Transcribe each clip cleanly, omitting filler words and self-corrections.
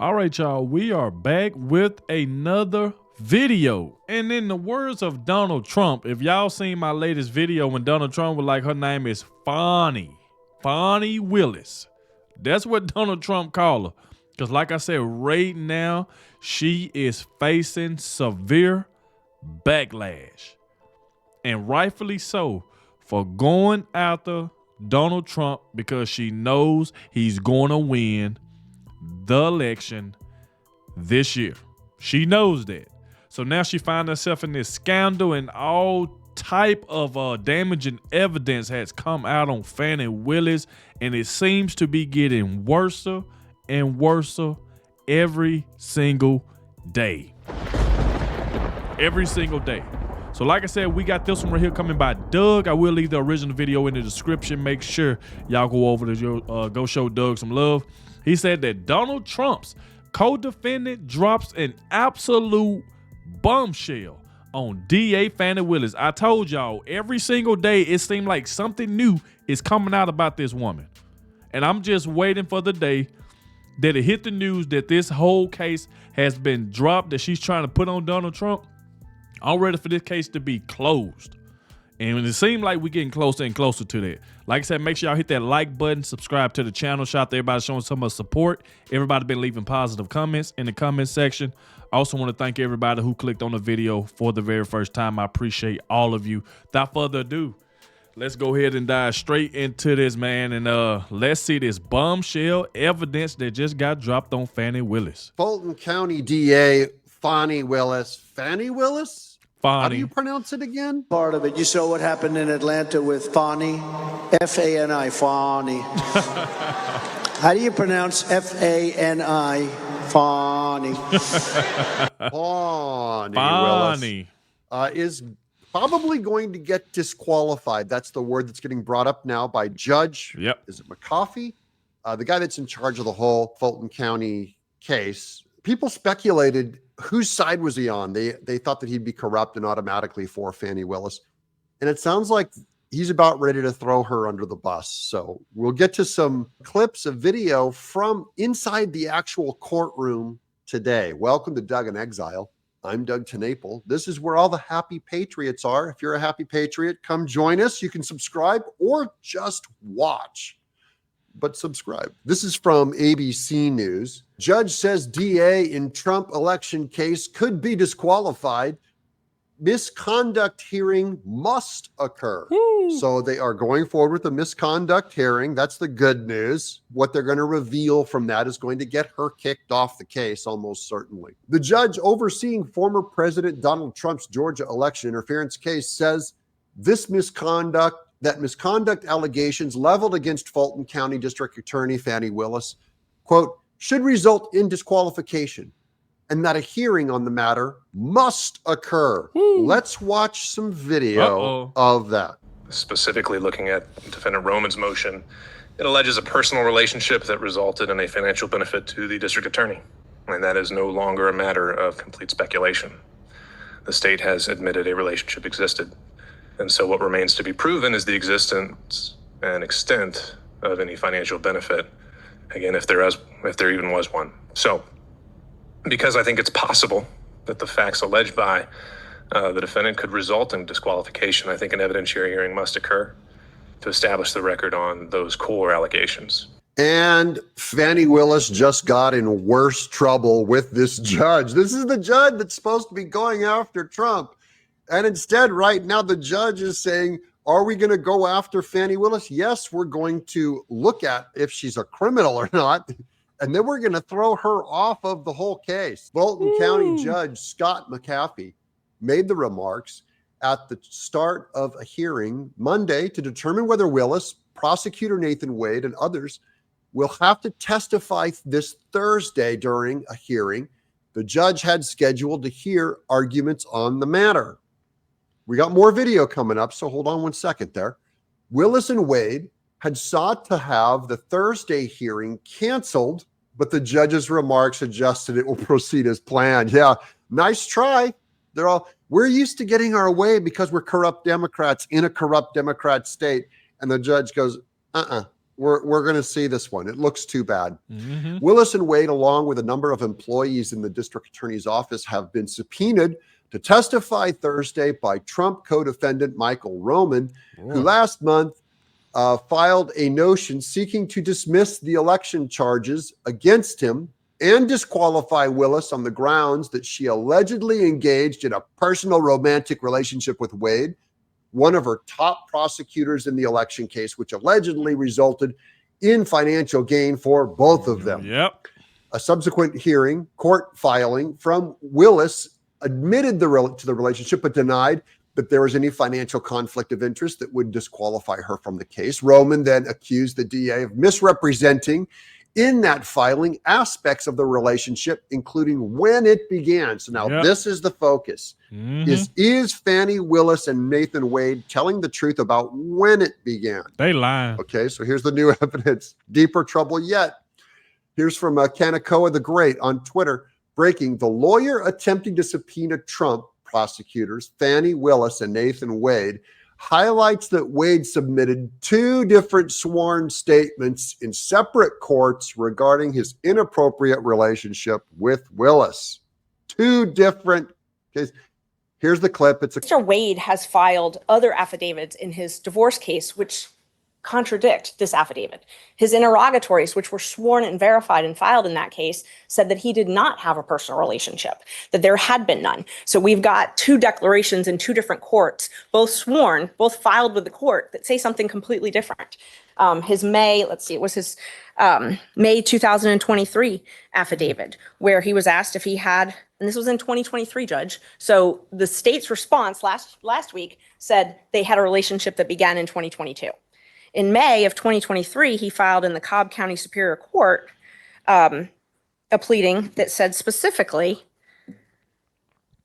All right, y'all, we are back with another video. And in the words of Donald Trump, if y'all seen my latest video when Donald Trump was like, her name is Fani Willis. That's what Donald Trump called her. Because like I said, right now, she is facing severe backlash. And rightfully so, for going after Donald Trump because she knows he's going to win the election this year. She knows that. So now she finds herself in this scandal, and all type of damaging evidence has come out on Fani Willis, and it seems to be getting worse and worse every single day. Every single day. So like I said, we got this one right here coming by Doug. I will leave the original video in the description. Make sure y'all go over to go show Doug some love. He said that Donald Trump's co-defendant drops an absolute bombshell on DA Fani Willis. I told y'all, every single day it seemed like something new is coming out about this woman. And I'm just waiting for the day that it hit the news that this whole case has been dropped that she's trying to put on Donald Trump. I'm ready for this case to be closed. And it seems like we're getting closer and closer to that. Like I said, make sure y'all hit that like button, subscribe to the channel. Shout out to everybody showing some of support. Everybody been leaving positive comments in the comment section. I also want to thank everybody who clicked on the video for the very first time. I appreciate all of you. Without further ado, let's go ahead and dive straight into this, man. And let's see this bombshell evidence that just got dropped on Fani Willis. Fulton County DA Fani Willis. Fani Willis? Fani. How do you pronounce it again? Part of it. You saw what happened in Atlanta with Fani, F-A-N-I, Fani. How do you pronounce F-A-N-I, Fani? Fani Willis is probably going to get disqualified. That's the word that's getting brought up now by Judge. Yep. Is it McCoffey? The guy that's in charge of the whole Fulton County case. People speculated whose side was he on. They thought that he'd be corrupt and automatically for Fani Willis. And it sounds like he's about ready to throw her under the bus. So we'll get to some clips of video from inside the actual courtroom today. Welcome to Doug in Exile. I'm Doug TenNapel. This is where all the happy patriots are. If you're a happy patriot, come join us. You can subscribe or just watch, but subscribe. This is from ABC News. Judge says DA in Trump election case could be disqualified. Misconduct hearing must occur. Woo. So they are going forward with the misconduct hearing. That's the good news. What they're going to reveal from that is going to get her kicked off the case, almost certainly. The judge overseeing former President Donald Trump's Georgia election interference case says this misconduct allegations leveled against Fulton County District Attorney Fani Willis, quote, should result in disqualification, and that a hearing on the matter must occur. Woo. Let's watch some video of that. Specifically looking at Defendant Roman's motion, it alleges a personal relationship that resulted in a financial benefit to the district attorney, and that is no longer a matter of complete speculation. The state has admitted a relationship existed. And so what remains to be proven is the existence and extent of any financial benefit, again, if there even was one. So because I think it's possible that the facts alleged by the defendant could result in disqualification, I think an evidentiary hearing must occur to establish the record on those core allegations. And Fani Willis just got in worse trouble with this judge. This is the judge that's supposed to be going after Trump. And instead, right now, the judge is saying, are we going to go after Fani Willis? Yes, we're going to look at if she's a criminal or not. And then we're going to throw her off of the whole case. Fulton County Judge Scott McAfee made the remarks at the start of a hearing Monday to determine whether Willis, prosecutor Nathan Wade, and others will have to testify this Thursday during a hearing the judge had scheduled to hear arguments on the matter. We got more video coming up, so hold on one second there. Willis and Wade had sought to have the Thursday hearing canceled, but the judge's remarks suggested it will proceed as planned. Yeah, nice try. We're used to getting our way because we're corrupt Democrats in a corrupt Democrat state. And the judge goes, we're going to see this one. It looks too bad. Mm-hmm. Willis and Wade, along with a number of employees in the district attorney's office, have been subpoenaed to testify Thursday by Trump co-defendant Michael Roman, who last month filed a motion seeking to dismiss the election charges against him and disqualify Willis on the grounds that she allegedly engaged in a personal romantic relationship with Wade, one of her top prosecutors in the election case, which allegedly resulted in financial gain for both of them. Yep. A subsequent hearing, court filing from Willis admitted to the relationship, but denied that there was any financial conflict of interest that would disqualify her from the case. Roman then accused the DA of misrepresenting in that filing aspects of the relationship, including when it began. So now this is the focus. Is Fani Willis and Nathan Wade telling the truth about when it began? They lying. Okay, so here's the new evidence. Deeper trouble yet. Here's from Kanakoa the Great on Twitter. Breaking: the lawyer attempting to subpoena Trump prosecutors, Fani Willis and Nathan Wade, highlights that Wade submitted 2 different sworn statements in separate courts regarding his inappropriate relationship with Willis. 2 different cases. Here's the clip. Mr. Wade has filed other affidavits in his divorce case which contradict this affidavit. His interrogatories, which were sworn and verified and filed in that case, said that he did not have a personal relationship, that there had been none. So we've got 2 declarations in 2 different courts, both sworn, both filed with the court, that say something completely different. His May 2023 affidavit, where he was asked if he had, and this was in 2023, Judge. So the state's response last week said they had a relationship that began in 2022. In May of 2023, he filed in the Cobb County Superior Court a pleading that said specifically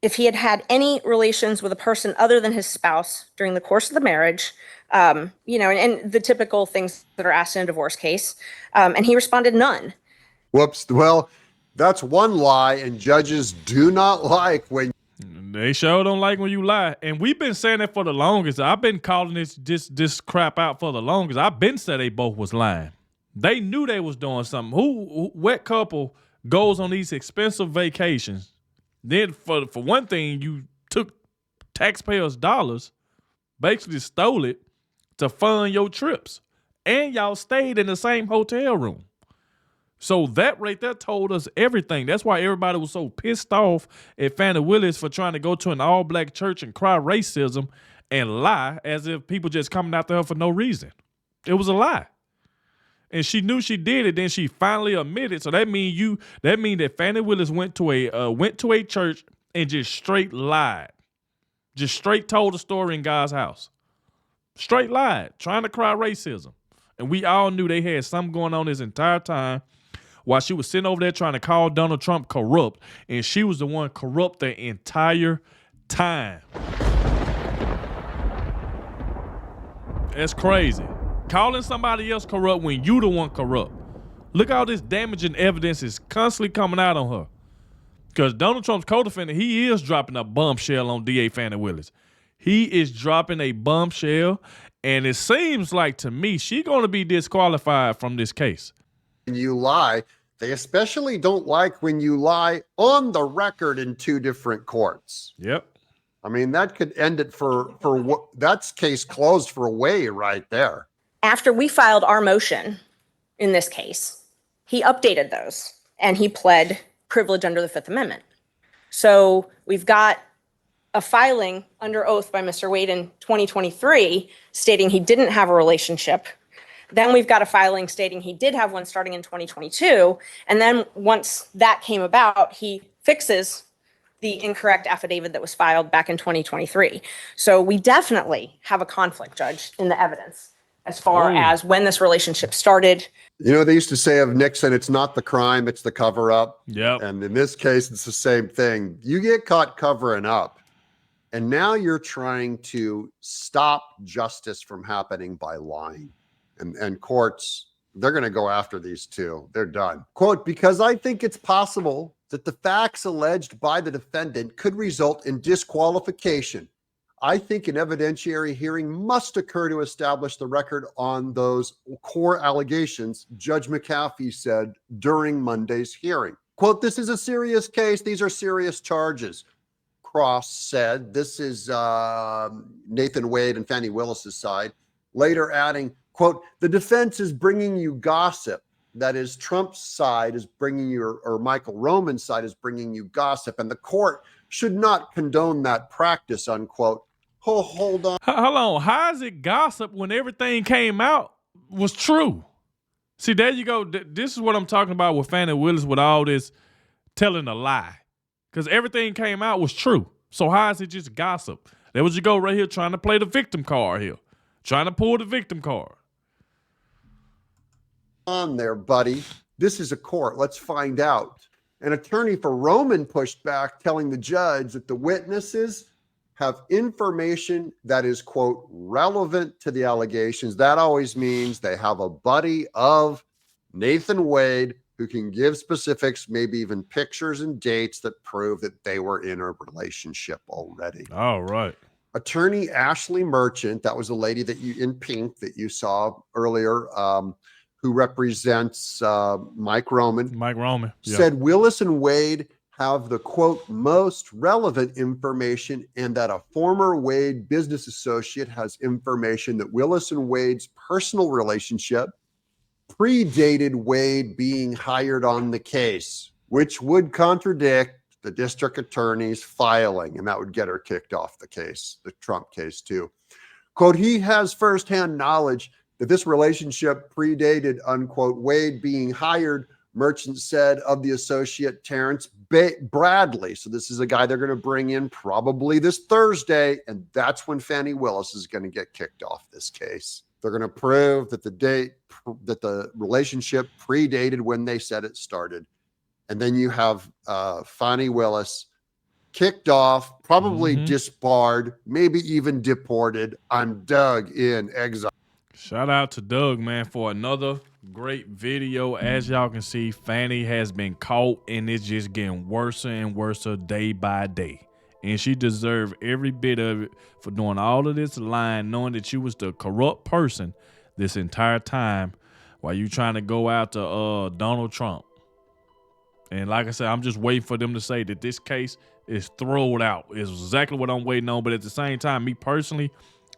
if he had had any relations with a person other than his spouse during the course of the marriage, and the typical things that are asked in a divorce case, and he responded none. Whoops. Well, that's one lie, and judges do not like when they sure don't like when you lie. And we've been saying that for the longest. I've been calling this crap out for the longest. I've been saying they both was lying. They knew they was doing something. What couple goes on these expensive vacations? Then for one thing, you took taxpayers' dollars, basically stole it to fund your trips. And y'all stayed in the same hotel room. So that right there told us everything. That's why everybody was so pissed off at Fani Willis for trying to go to an all-black church and cry racism and lie as if people just coming after her for no reason. It was a lie. And she knew she did it, then she finally admitted. So that means that Fani Willis went to a church and just straight lied. Just straight told the story in God's house. Straight lied, trying to cry racism. And we all knew they had something going on this entire time, while she was sitting over there trying to call Donald Trump corrupt, and she was the one corrupt the entire time. That's crazy. Calling somebody else corrupt when you the one corrupt. Look, all this damaging evidence is constantly coming out on her. Because Donald Trump's co-defendant, he is dropping a bombshell on DA Fani Willis. He is dropping a bombshell, and it seems like to me she's going to be disqualified from this case. You lie. They especially don't like when you lie on the record in 2 different courts. Yep. I mean, that could end it for that's case closed for Wade right there. After we filed our motion in this case, he updated those and he pled privilege under the 5th Amendment. So we've got a filing under oath by Mr. Wade in 2023 stating he didn't have a relationship. Then we've got a filing stating he did have one starting in 2022. And then once that came about, he fixes the incorrect affidavit that was filed back in 2023. So we definitely have a conflict, Judge, in the evidence as far as when this relationship started. You know, they used to say of Nixon, it's not the crime, it's the cover up. Yep. And in this case, it's the same thing. You get caught covering up, and now you're trying to stop justice from happening by lying. And courts, they're going to go after these 2. They're done. Quote, because I think it's possible that the facts alleged by the defendant could result in disqualification. I think an evidentiary hearing must occur to establish the record on those core allegations, Judge McAfee said during Monday's hearing. Quote, this is a serious case. These are serious charges. Cross said, this is Nathan Wade and Fani Willis's side, later adding, quote, the defense is bringing you gossip. That is, Trump's side is bringing you, or Michael Roman's side is bringing you gossip, and the court should not condone that practice, unquote. Oh, hold on. Hold on. How is it gossip when everything came out was true? See, there you go. This is what I'm talking about with Fani Willis with all this telling a lie. Because everything came out was true. So how is it just gossip? There was you go right here trying to play the victim card here. Trying to pull the victim card. On there, buddy. This is a court. Let's find out. An attorney for Roman pushed back, telling the judge that the witnesses have information that is, quote, relevant to the allegations. That always means they have a buddy of Nathan Wade who can give specifics, maybe even pictures and dates that prove that they were in a relationship already. All right. Attorney Ashley Merchant, that was the lady that you in pink that you saw earlier, who represents Mike Roman. Mike Roman. Yeah. Said Willis and Wade have the, quote, most relevant information, and that a former Wade business associate has information that Willis and Wade's personal relationship predated Wade being hired on the case, which would contradict the district attorney's filing, and that would get her kicked off the case, the Trump case too. Quote, he has firsthand knowledge that this relationship predated, unquote, Wade being hired, Merchant said of the associate Terrence Bradley. So this is a guy they're going to bring in probably this Thursday, and that's when Fani Willis is going to get kicked off this case. They're going to prove that the relationship predated when they said it started. And then you have Fani Willis kicked off, probably disbarred, maybe even deported. I'm Doug in exile. Shout out to Doug, man, for another great video. As y'all can see, Fani has been caught, and it's just getting worse and worse day by day. And she deserved every bit of it for doing all of this lying, knowing that you was the corrupt person this entire time while you trying to go out to Donald Trump. And like I said, I'm just waiting for them to say that this case is thrown out. It's exactly what I'm waiting on. But at the same time, me personally,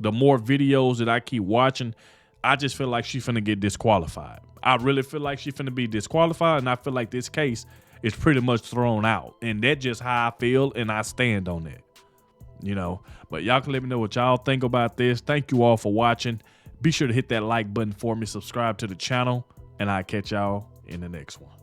the more videos that I keep watching, I just feel like she's finna get disqualified. I really feel like she's finna be disqualified, and I feel like this case is pretty much thrown out. And that's just how I feel, and I stand on that. You know, but y'all can let me know what y'all think about this. Thank you all for watching. Be sure to hit that like button for me, subscribe to the channel, and I'll catch y'all in the next one.